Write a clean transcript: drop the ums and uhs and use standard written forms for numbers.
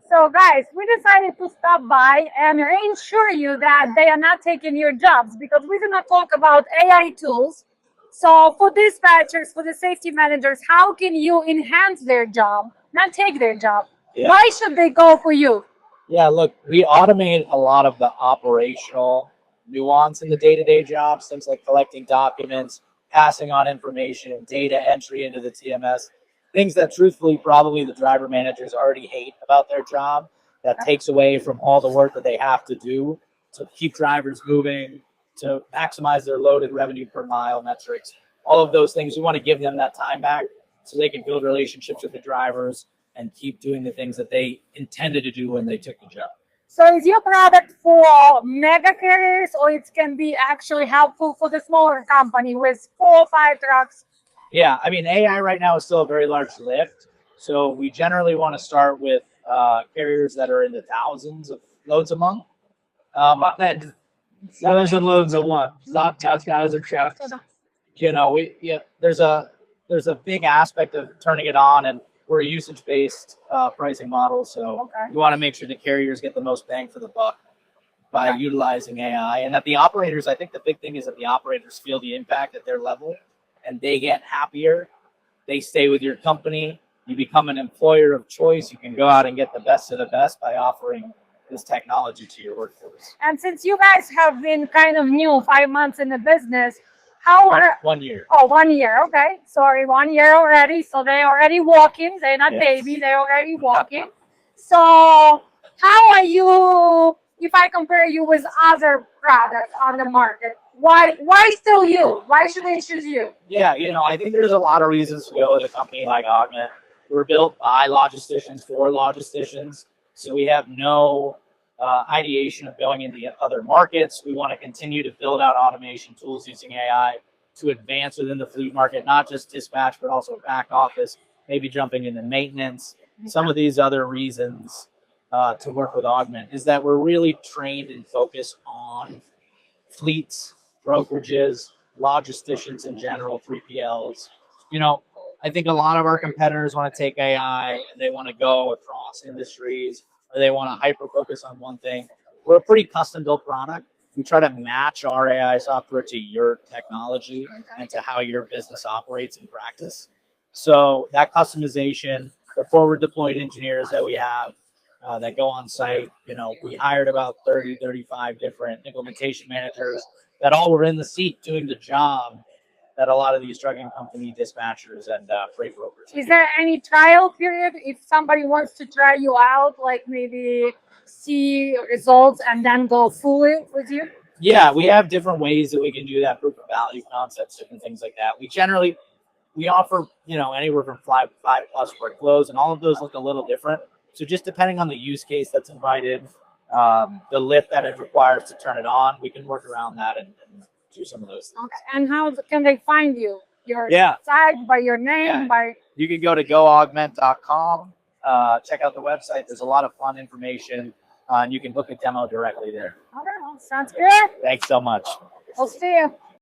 So guys, we decided to stop by and ensure you that they are not taking your jobs because we're gonna talk about AI tools. So for dispatchers, for the safety managers, how can you enhance their job, not take their job? Yeah. Why should they go for you? Yeah, look, we automate a lot of the operational nuance in the day-to-day jobs, things like collecting documents, passing on information, data entry into the TMS, things that truthfully probably the driver managers already hate about their job. That takes away from all the work that they have to do to keep drivers moving, to maximize their loaded revenue per mile metrics. All of those things, we want to give them that time back so they can build relationships with the drivers and keep doing the things that they intended to do when they took the job. So is your product for mega carriers or it can be actually helpful for the smaller company with 4 or 5 trucks? Yeah, I mean, AI right now is still a very large lift. So we generally want to start with carriers that are in the thousands of loads a month. That thousands and loads a month, not thousands of trucks. There's a big aspect of turning it on, and we're a usage-based pricing model. So we want to make sure the carriers get the most bang for the buck by utilizing AI, and that the operators. I think the big thing is that the operators feel the impact at their level, and they get happier. They stay with your company. You become an employer of choice. You can go out and get the best of the best by offering this technology to your workforce. And since you guys have been kind of new, 5 months in the business, how are 1 year? Oh, 1 year. Okay, sorry, 1 year already. So they're already walking. They're not Yes. baby. They're already walking. So how are you? If I compare you with other products on the market, why still you? Why should they choose you? Yeah, I think there's a lot of reasons to go with a company like Augment. We're built by logisticians for logisticians, so we have no ideation of going into other markets. We want to continue to build out automation tools using AI to advance within the fleet market, not just dispatch, but also back office, maybe jumping into maintenance. Some of these other reasons to work with Augment is that we're really trained and focused on fleets, brokerages, logisticians in general, 3PLs. I think a lot of our competitors want to take AI and they want to go across industries or they want to hyper focus on one thing. We're a pretty custom built product. We try to match our AI software to your technology and to how your business operates in practice. So that customization, the forward deployed engineers that we have that go on site, we hired about 30, 35 different implementation managers that all were in the seat doing the job that a lot of these trucking company dispatchers and freight brokers. Is there any trial period if somebody wants to try you out, like maybe see results and then go fully with you? Yeah, we have different ways that we can do that, proof of value concepts, different things like that. We offer, anywhere from 5+ workflows, and all of those look a little different. So just depending on the use case that's invited, the lift that it requires to turn it on, we can work around that and do some of those things. Okay. And how can they find you? Your site, by your name, by... You can go to goaugment.com, check out the website. There's a lot of fun information, and you can book a demo directly there. Okay, well, sounds good. Thanks so much. We'll see you.